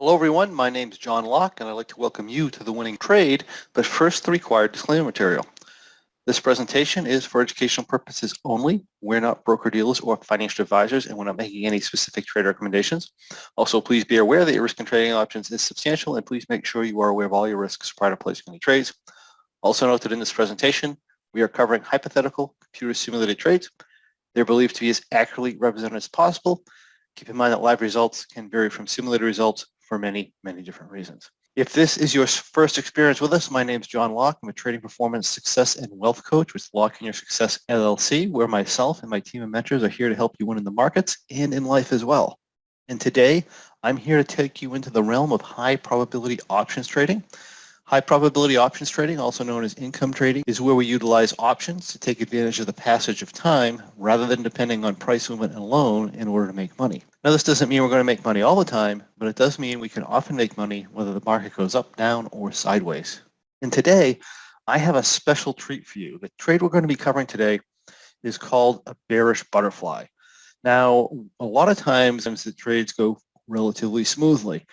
Hello everyone, my name is John Locke and I'd like to welcome you to the winning trade, but first the required disclaimer material. This presentation is for educational purposes only. We're not broker-dealers or financial advisors and we're not making any specific trade recommendations. Also, please be aware that your risk in trading options is substantial and please make sure you are aware of all your risks prior to placing any trades. Also note that in this presentation, we are covering hypothetical computer simulated trades. They're believed to be as accurately represented as possible. Keep in mind that live results can vary from simulated results for many, many different reasons. If this is your first experience with us, my name is John Locke. I'm a trading performance, success, and wealth coach with Locke in Your Success LLC, where myself and my team of mentors are here to help you win in the markets and in life as well. And today, I'm here to take you into the realm of high probability options trading. High probability options trading, also known as income trading, is where we utilize options to take advantage of the passage of time rather than depending on price movement alone in order to make money. Now, this doesn't mean we're going to make money all the time, but it does mean we can often make money whether the market goes up, down, or sideways. And today, I have a special treat for you. The trade we're going to be covering today is called a bearish butterfly. Now, a lot of times the trades go relatively smoothly.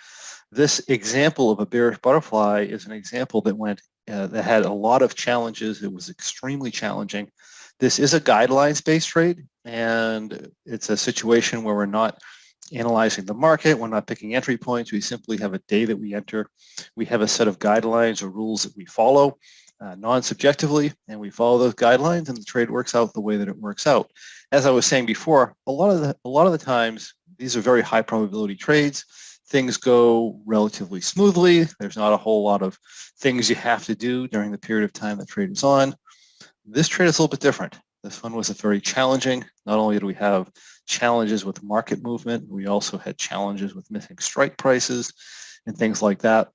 This example of a bearish butterfly is an example that had a lot of challenges. It was extremely challenging. This is a guidelines-based trade, and it's a situation where we're not analyzing the market. We're not picking entry points. We simply have a day that we enter. We have a set of guidelines or rules that we follow non-subjectively, and we follow those guidelines, and the trade works out the way that it works out. As I was saying before, a lot of the times, these are very high probability trades. Things go relatively smoothly. There's not a whole lot of things you have to do during the period of time the trade is on. This trade is a little bit different. This one was very challenging. Not only did we have challenges with market movement, we also had challenges with missing strike prices and things like that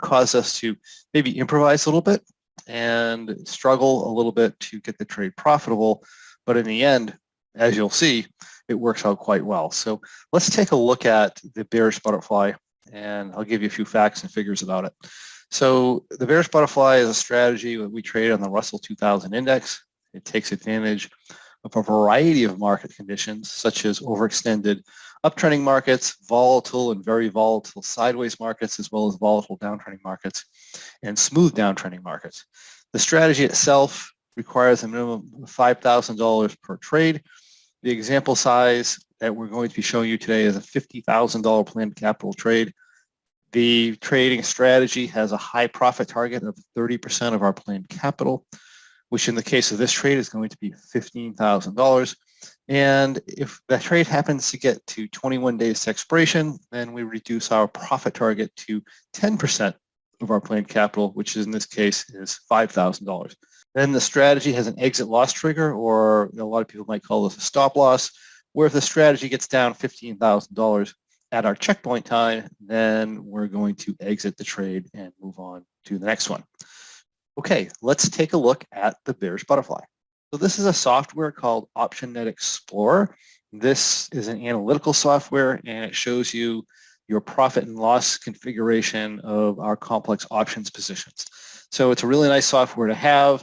caused us to maybe improvise a little bit and struggle a little bit to get the trade profitable. But in the end, as you'll see, it works out quite well. So let's take a look at the bearish butterfly, and I'll give you a few facts and figures about it. So the bearish butterfly is a strategy that we trade on the Russell 2000 index. It takes advantage of a variety of market conditions, such as overextended uptrending markets, volatile and very volatile sideways markets, as well as volatile downtrending markets and smooth downtrending markets. The strategy itself requires a minimum of $5,000 per trade. The example size that we're going to be showing you today is a $50,000 planned capital trade. The trading strategy has a high profit target of 30% of our planned capital, which in the case of this trade is going to be $15,000. And if that trade happens to get to 21 days to expiration, then we reduce our profit target to 10% of our planned capital, which in this case is $5,000. Then the strategy has an exit loss trigger, or a lot of people might call this a stop loss, where if the strategy gets down $15,000 at our checkpoint time, then we're going to exit the trade and move on to the next one. Okay, let's take a look at the bearish butterfly. So this is a software called Optionnet Explorer. This is an analytical software, and it shows you your profit and loss configuration of our complex options positions. So it's a really nice software to have.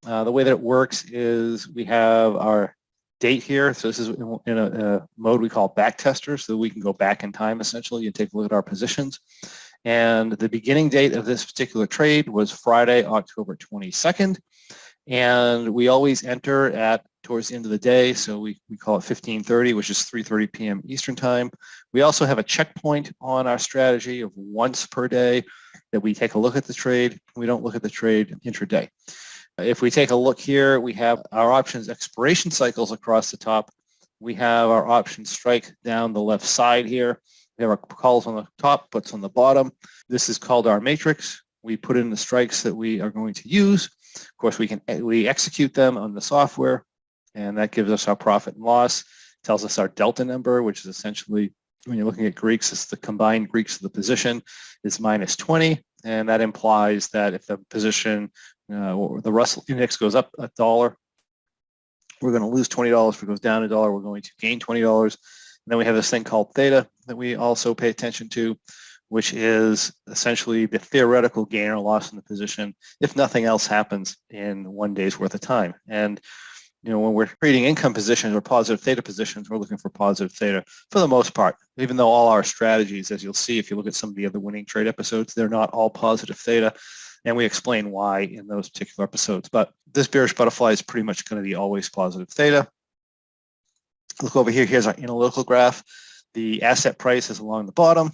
The way that it works is we have our date here. So this is in a mode we call back tester, so we can go back in time essentially and take a look at our positions. And the beginning date of this particular trade was Friday, October 22nd. And we always enter at towards the end of the day, so we call it 15:30, which is 3:30 p.m. Eastern time. We also have a checkpoint on our strategy of once per day that we take a look at the trade. We don't look at the trade intraday. If we take a look here, we have our options expiration cycles across the top. We have our option strike down the left side here. We have our calls on the top, puts on the bottom. This is called our matrix. We put in the strikes that we are going to use. Of course, we execute them on the software, and that gives us our profit and loss. It tells us our delta number, which is essentially, when you're looking at Greeks, it's the combined Greeks of the position, is minus 20, and that implies that if the position, the Russell index goes up $1, we're going to lose $20. If it goes down $1, we're going to gain $20. And then we have this thing called theta that we also pay attention to, which is essentially the theoretical gain or loss in the position if nothing else happens in 1 day's worth of time. And when we're trading income positions or positive theta positions, we're looking for positive theta for the most part, even though all our strategies, as you'll see if you look at some of the other winning trade episodes, they're not all positive theta, and we explain why in those particular episodes. But this bearish butterfly is pretty much going to be always positive theta. Look over here. Here's our analytical graph. The asset price is along the bottom.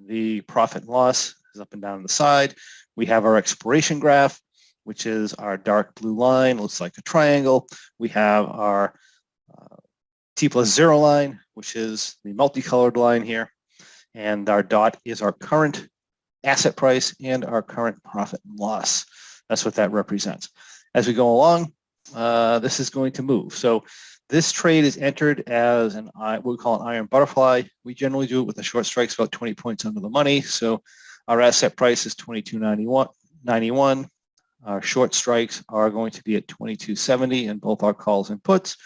The profit and loss is up and down the side. We have our expiration graph, which is our dark blue line, looks like a triangle. We have our T+0 line, which is the multicolored line here. And our dot is our current asset price and our current profit and loss. That's what that represents. As we go along, this is going to move. So this trade is entered as what we call an iron butterfly. We generally do it with the short strikes about 20 points under the money. So our asset price is 22.91. Our short strikes are going to be at 22.70 in both our calls and puts.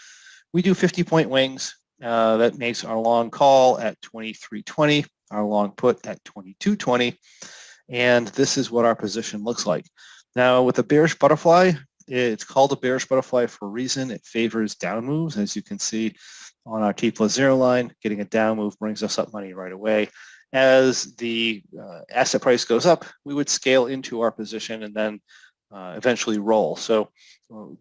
We do 50-point wings. That makes our long call at 23.20, our long put at 22.20, and this is what our position looks like. Now, with a bearish butterfly, it's called a bearish butterfly for a reason. It favors down moves, as you can see on our T+0 line. Getting a down move brings us up money right away. As the asset price goes up, we would scale into our position and then eventually roll. So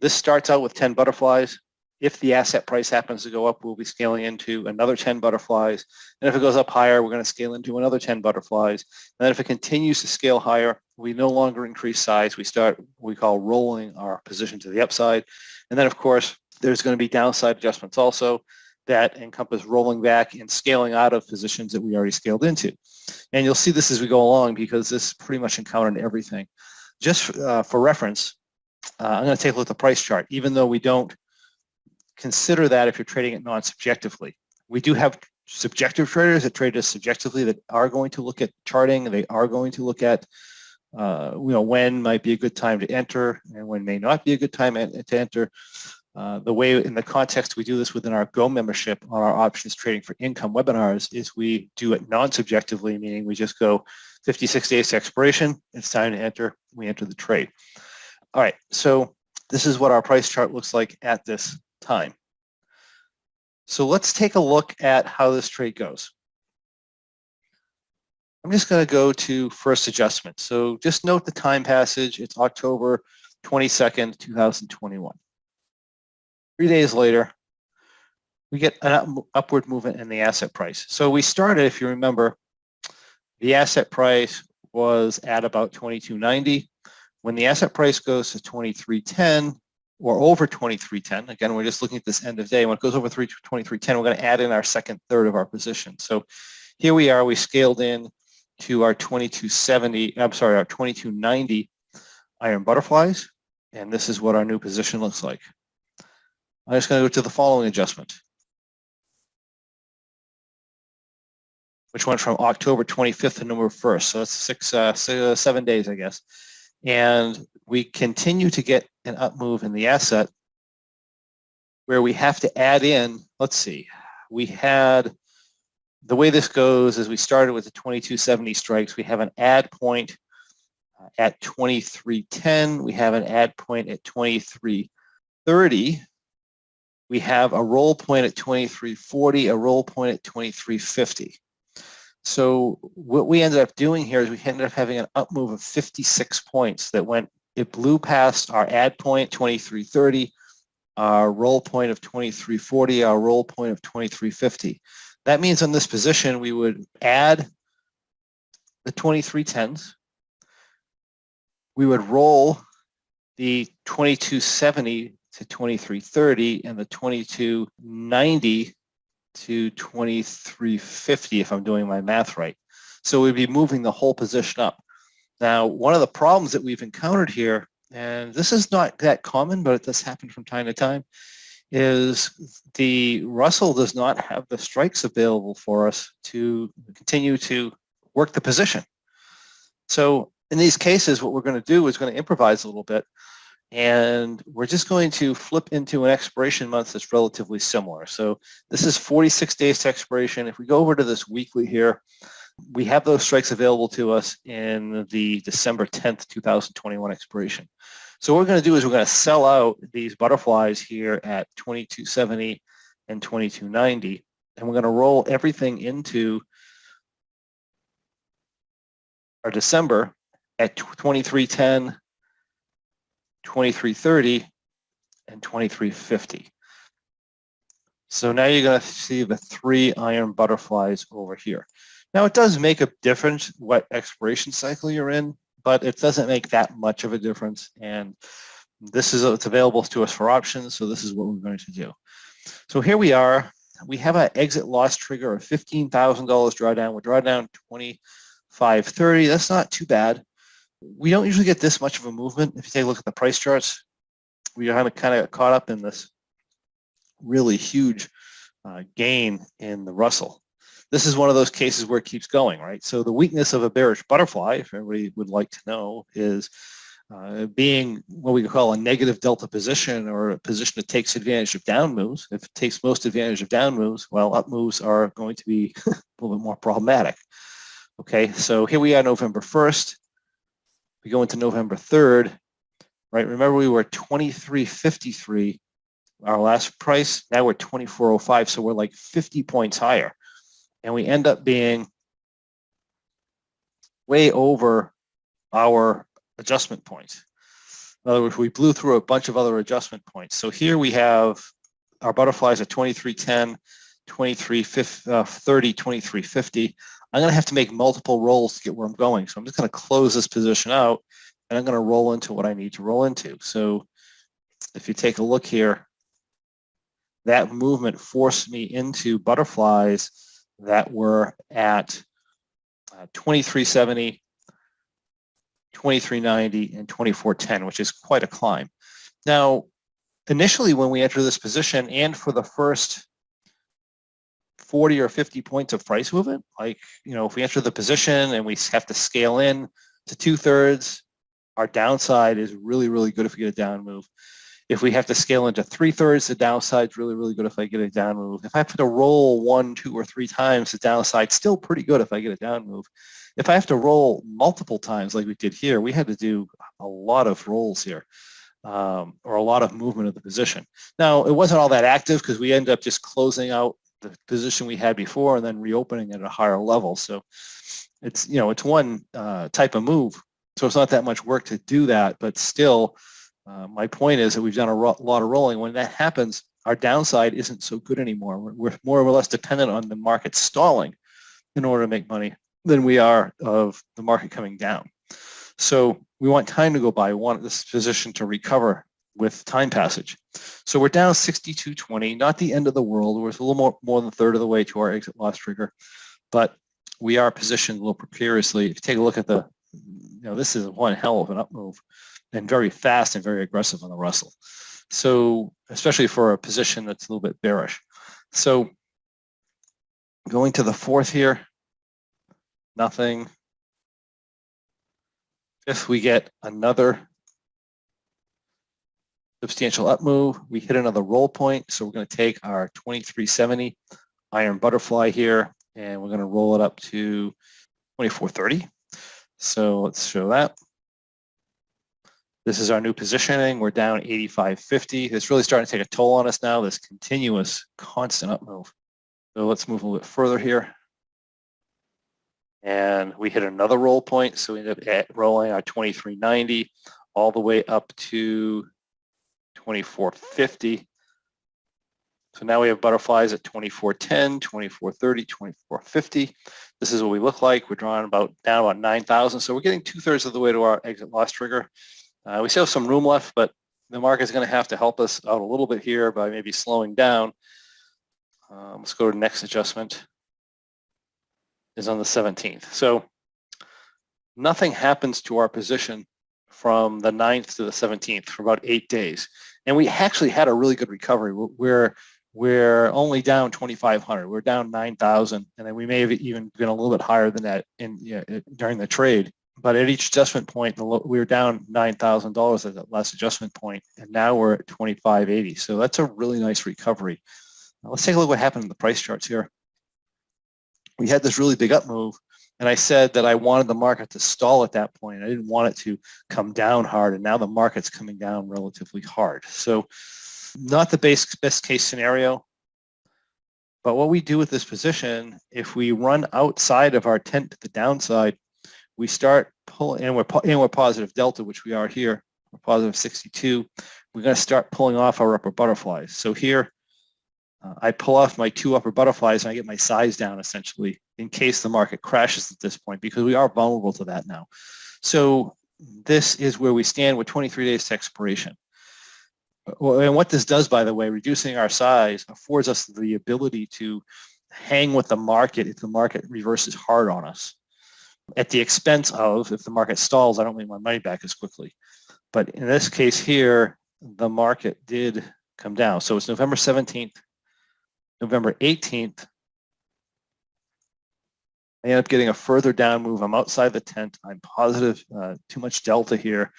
this starts out with 10 butterflies. If the asset price happens to go up, we'll be scaling into another 10 butterflies. And if it goes up higher, we're going to scale into another 10 butterflies. And then if it continues to scale higher, we no longer increase size. We start what we call rolling our position to the upside. And then, of course, there's going to be downside adjustments also that encompass rolling back and scaling out of positions that we already scaled into. And you'll see this as we go along because this pretty much encountered everything. Just for reference, I'm going to take a look at the price chart, even though we don't consider that if you're trading it non-subjectively. We do have subjective traders that trade us subjectively that are going to look at charting. They are going to look at when might be a good time to enter and when may not be a good time to enter. The way in the context we do this within our Go membership on our options trading for income webinars is we do it non-subjectively, meaning we just go 56 days to expiration. It's time to enter. We enter the trade. All right, so this is what our price chart looks like at this time. So let's take a look at how this trade goes. I'm just going to go to first adjustment. So just note the time passage. It's October 22nd, 2021. 3 days later, we get an upward movement in the asset price. So we started, if you remember, the asset price was at about 22.90. When the asset price goes to 23.10 or over 23.10, again, we're just looking at this end of day. When it goes over 23.10, we're going to add in our second third of our position. So here we are. We scaled in to our 22.90 iron butterflies, and this is what our new position looks like. I'm just going to go to the following adjustment, which went from October 25th to November 1st. So that's 7 days, I guess. And we continue to get an up move in the asset where we have to add in, let's see, we had, the way this goes is we started with the 22.70 strikes. We have an add point at 23.10. We have an add point at 23.30. We have a roll point at 23.40, a roll point at 23.50. So what we ended up doing here is we ended up having an up move of 56 points that it blew past our add point, 23.30, our roll point of 23.40, our roll point of 23.50. That means on this position, we would add the 23.10s. We would roll the 22.70 to 23.30 and the 22.90 to 23.50 if I'm doing my math right. So we'd be moving the whole position up. Now, one of the problems that we've encountered here, and this is not that common, but it does happen from time to time, is the Russell does not have the strikes available for us to continue to work the position. So in these cases, what we're going to do is going to improvise a little bit. And we're just going to flip into an expiration month that's relatively similar. So this is 46 days to expiration. If we go over to this weekly here, we have those strikes available to us in the December 10th, 2021 expiration. So what we're going to do is we're going to sell out these butterflies here at 2270 and 2290, and we're going to roll everything into our December at 2310, 2330, and 2350. So now you're going to see the 3 iron butterflies over here. Now it does make a difference what expiration cycle you're in, but it doesn't make that much of a difference. And this is it's available to us for options, so this is what we're going to do. So here we are. We have an exit loss trigger of $15,000 drawdown. We're drawing down 2530. That's not too bad. We don't usually get this much of a movement. If you take a look at the price charts, we are kind of caught up in this really huge gain in the Russell. This is one of those cases where it keeps going, right? So the weakness of a bearish butterfly, if everybody would like to know, is being what we call a negative delta position, or a position that takes advantage of down moves. If it takes most advantage of down moves, well, up moves are going to be a little bit more problematic. Okay, so here we are November 1st. We go into November 3rd, right? Remember we were 2353, our last price. Now we're 2405, so we're like 50 points higher. And we end up being way over our adjustment points. In other words, we blew through a bunch of other adjustment points. So here we have our butterflies at 2310, 2330, 2350. I'm going to have to make multiple rolls to get where I'm going. So I'm just going to close this position out, and I'm going to roll into what I need to roll into. So if you take a look here, that movement forced me into butterflies that were at 2370, 2390, and 2410, which is quite a climb. Now, initially when we enter this position, and for the first 40 or 50 points of price movement, like, you know, if we enter the position and we have to scale in to 2/3, our downside is really, really good if we get a down move. If we have to scale into 3/3, the downside is really, really good if I get a down move. If I have to roll 1, 2, or 3 times, the downside still pretty good if I get a down move. If I have to roll multiple times like we did here, we had to do a lot of rolls here, or a lot of movement of the position. Now, it wasn't all that active because we ended up just closing out the position we had before and then reopening at a higher level. So it's, you know, it's one type of move. So it's not that much work to do that, but still, my point is that we've done a lot of rolling. When that happens, our downside isn't so good anymore. We're more or less dependent on the market stalling in order to make money than we are of the market coming down. So we want time to go by. We want this position to recover with time passage. So we're down 62.20, not the end of the world. We're a little more than a third of the way to our exit loss trigger, but we are positioned a little precariously. If you take a look at the, you know, this is one hell of an up move, and very fast and very aggressive on the Russell. So especially for a position that's a little bit bearish. So going to the 4th here, nothing. 5th, we get another substantial up move. We hit another roll point. So we're going to take our 2370 iron butterfly here, and we're going to roll it up to 2430. So let's show that. This is our new positioning. We're down 85.50. It's really starting to take a toll on us now, this continuous, constant up move. So let's move a little bit further here. And we hit another roll point. So we end up rolling our 2390 all the way up to 2450. So now we have butterflies at 2410, 2430, 2450. This is what we look like. We're drawing down about 9,000. So we're getting 2/3 of the way to our exit loss trigger. We still have some room left, but the market is going to have to help us out a little bit here by maybe slowing down. Let's go to the next adjustment. Is on the 17th. So nothing happens to our position from the 9th to the 17th for about 8 days. And we actually had a really good recovery. We're only down 2,500. We're down 9,000. And then we may have even been a little bit higher than that during the trade. But at each adjustment point, we were down $9,000 at that last adjustment point, and now we're at 2580. So that's a really nice recovery. Now let's take a look at what happened in the price charts here. We had this really big up move, And I said that I wanted the market to stall at that point. I didn't want it to come down hard, and now the market's coming down relatively hard. So not the best case scenario, but what we do with this position, if we run outside of our tent to the downside, we start pulling, and we're positive delta, which we are here, we're positive 62. We're going to start pulling off our upper butterflies. So here, I pull off my two upper butterflies and I get my size down essentially in case the market crashes at this point, because we are vulnerable to that now. So this is where we stand with 23 days to expiration. And what this does, by the way, reducing our size affords us the ability to hang with the market if the market reverses hard on us, at the expense of, if the market stalls, I don't make my money back as quickly. But in this case here, the market did come down. So it's November 17th, November 18th. I end up getting a further down move. I'm outside the tent. I'm positive, too much delta here.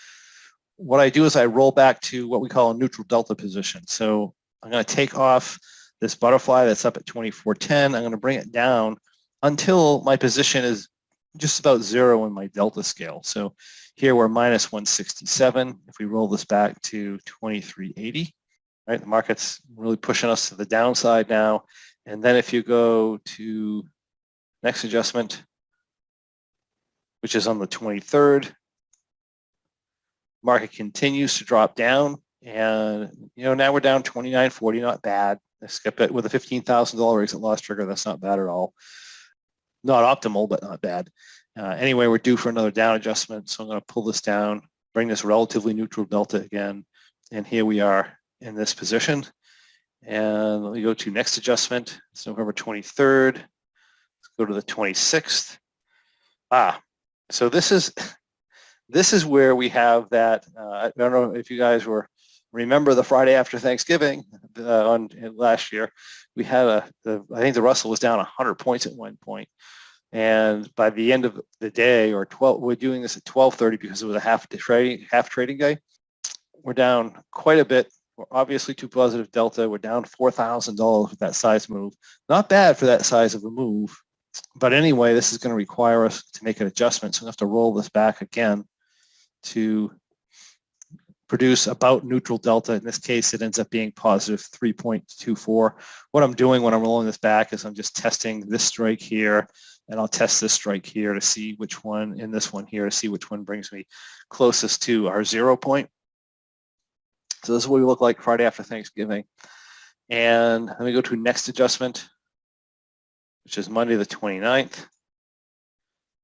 What I do is I roll back to what we call a neutral delta position. So I'm going to take off this butterfly that's up at 2410. I'm going to bring it down until my position is just about zero in my delta scale. So here we're minus 167. If we roll this back to 2380, right, the market's really pushing us to the downside now. And then if you go to next adjustment, which is on the 23rd, market continues to drop down, and now we're down 29.40, not bad. I skip it with a $15,000 exit loss trigger. That's not bad at all. Not optimal, but not bad. Anyway, we're due for another down adjustment, so I'm going to pull this down, bring this relatively neutral delta again, and here we are in this position. And let me go to next adjustment. It's November 23rd. Let's go to the 26th. So this is where we have that. I don't know if you guys remember the Friday after Thanksgiving on last year. We had I think the Russell was down 100 points at one point. And by the end of the day, or 12, we're doing this at 12:30 because it was a half trading day. We're down quite a bit. We're obviously too positive delta. We're down $4,000 with that size move. Not bad for that size of a move. But anyway, this is going to require us to make an adjustment. So we have to roll this back again to produce about neutral delta. In this case, it ends up being positive 3.24. What I'm doing when I'm rolling this back is I'm just testing this strike here, and I'll test this strike here to see which one, in this one here, to see which one brings me closest to our 0 point. So this is what we look like Friday after Thanksgiving. And let me go to next adjustment, which is Monday the 29th.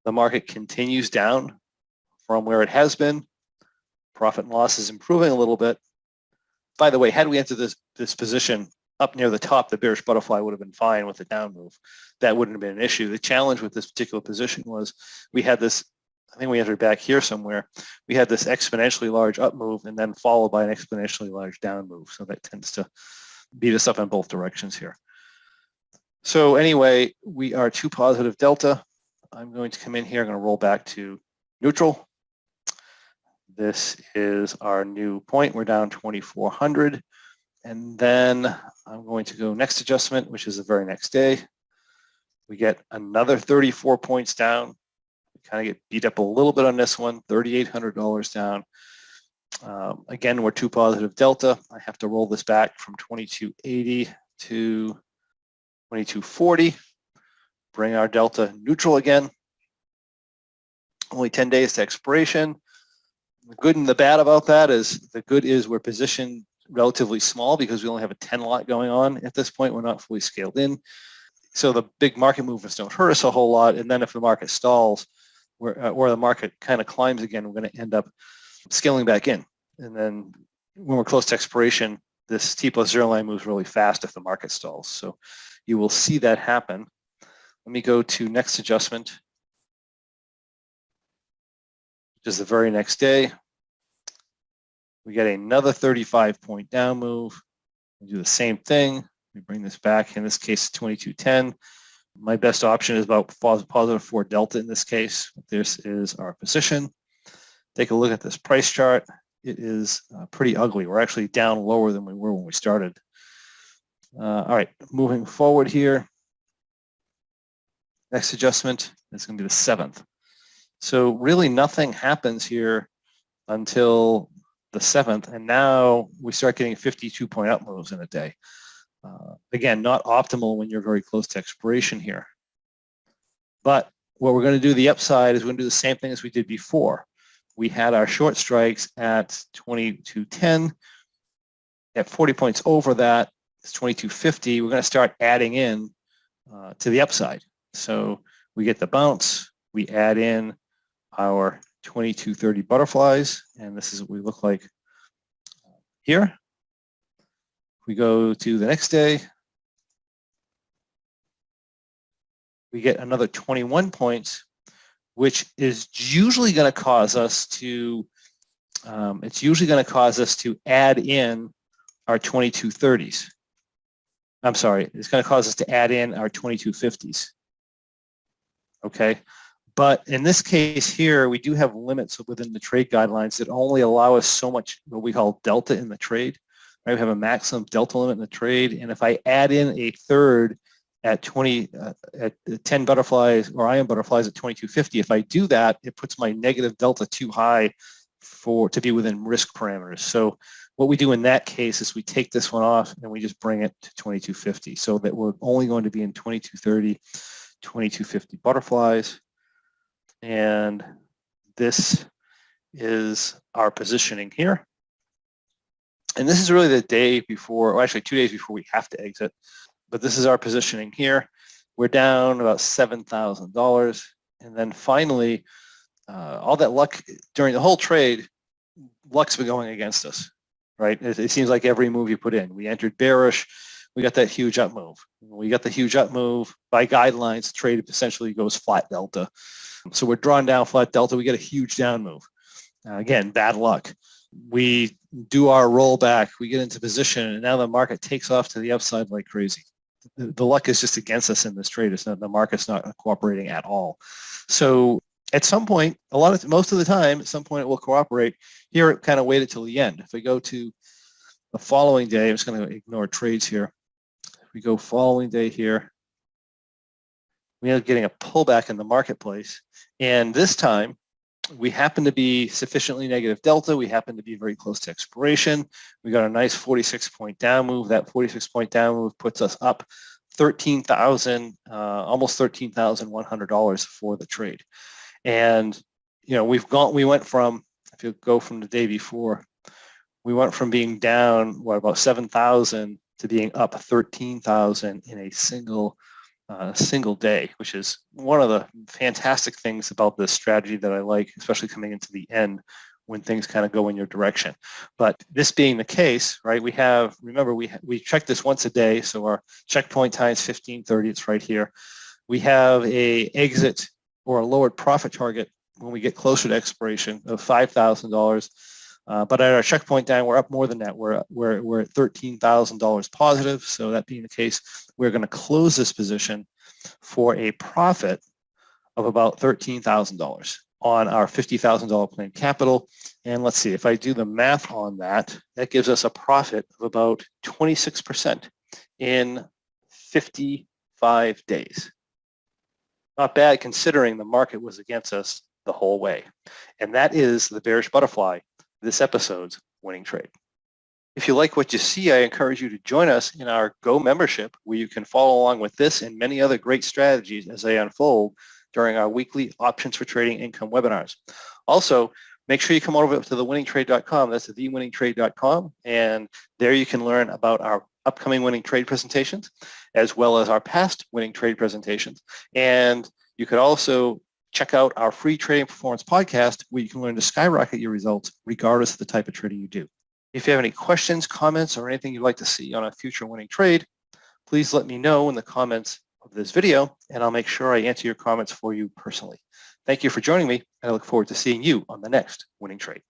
The market continues down from where it has been. Profit and loss is improving a little bit. By the way, had we entered this position up near the top, the bearish butterfly would have been fine with the down move. That wouldn't have been an issue. The challenge with this particular position was we had this, I think we entered back here somewhere, we had this exponentially large up move and then followed by an exponentially large down move. So that tends to beat us up in both directions here. So anyway, we are too positive delta. I'm going to come in here, I'm going to roll back to neutral. This is our new point. We're down 2,400. And then I'm going to go next adjustment, which is the very next day. We get another 34 points down. We kind of get beat up a little bit on this one, $3,800 down. Again, we're too positive delta. I have to roll this back from 2280 to 2240. Bring our delta neutral again. Only 10 days to expiration. The good and the bad about that is, the good is we're positioned relatively small because we only have a 10 lot going on at this point. We're not fully scaled in. So the big market movements don't hurt us a whole lot. And then if the market stalls or the market kind of climbs again, we're going to end up scaling back in. And then when we're close to expiration, this T+0 line moves really fast if the market stalls. So you will see that happen. Let me go to next adjustment, which is the very next day. We get another 35-point down move. We do the same thing. We bring this back, in this case, 2210. My best option is about positive 4 delta in this case. This is our position. Take a look at this price chart. It is pretty ugly. We're actually down lower than we were when we started. All right, moving forward here. Next adjustment is going to be the 7th. So really nothing happens here until the 7th, and now we start getting 52-point up moves in a day. Again, not optimal when you're very close to expiration here. But what we're going to do the upside is we're going to do the same thing as we did before. We had our short strikes at 22.10. At 40 points over that, it's 22.50. We're going to start adding in to the upside. So we get the bounce, we add in our 22.30 butterflies, and this is what we look like here. We go to the next day, we get another 21 points, which is usually going to cause us to, add in our 22.30s. I'm sorry, it's going to cause us to add in our 22.50s. Okay, but in this case here, we do have limits within the trade guidelines that only allow us so much what we call delta in the trade. Right? We have a maximum delta limit in the trade, and if I add in a third at 10 butterflies or iron butterflies at 22.50, if I do that, it puts my negative delta too high to be within risk parameters. So what we do in that case is we take this one off and we just bring it to 22.50, so that we're only going to be in 22.30, 22.50 butterflies. And this is our positioning here. And this is really the day before, or actually 2 days before we have to exit. But this is our positioning here. We're down about $7,000. And then finally, all that luck during the whole trade, luck's been going against us, right? It seems like every move you put in. We entered bearish. We got that huge up move. We got the huge up move. By guidelines, trade essentially goes flat delta. So we're drawn down flat delta. We get a huge down move. Again, bad luck. We do our rollback. We get into position, and now the market takes off to the upside like crazy. The luck is just against us in this trade. It's not, the market's not cooperating at all. So at some point, most of the time, at some point it will cooperate. Here it kind of waited till the end. If we go to the following day, I'm just going to ignore trades here. If we go following day here, we end up getting a pullback in the marketplace. And this time, we happen to be sufficiently negative delta. We happen to be very close to expiration. We got a nice 46-point down move. That 46-point down move puts us up $13,000, almost $13,100 for the trade. And you know, we went from, if you go from the day before, we went from being down about 7,000 to being up 13,000 in a single day, which is one of the fantastic things about this strategy that I like, especially coming into the end when things kind of go in your direction. But this being the case, right, remember we check this once a day, so our checkpoint times 1530, it's right here. We have a exit or a lowered profit target when we get closer to expiration of $5,000. But at our checkpoint down, we're up more than that. We're at $13,000 positive. So that being the case, we're going to close this position for a profit of about $13,000 on our $50,000 planned capital. And let's see, if I do the math on that, that gives us a profit of about 26% in 55 days. Not bad considering the market was against us the whole way. And that is the Bearish Butterfly, this episode's winning trade. If you like what you see, I encourage you to join us in our Go membership, where you can follow along with this and many other great strategies as they unfold during our weekly Options for Trading Income webinars. Also, make sure you come over to thewinningtrade.com. That's thewinningtrade.com, and there you can learn about our upcoming winning trade presentations, as well as our past winning trade presentations. And you could also check out our free trading performance podcast, where you can learn to skyrocket your results regardless of the type of trading you do. If you have any questions, comments, or anything you'd like to see on a future winning trade, please let me know in the comments of this video, and I'll make sure I answer your comments for you personally. Thank you for joining me, and I look forward to seeing you on the next winning trade.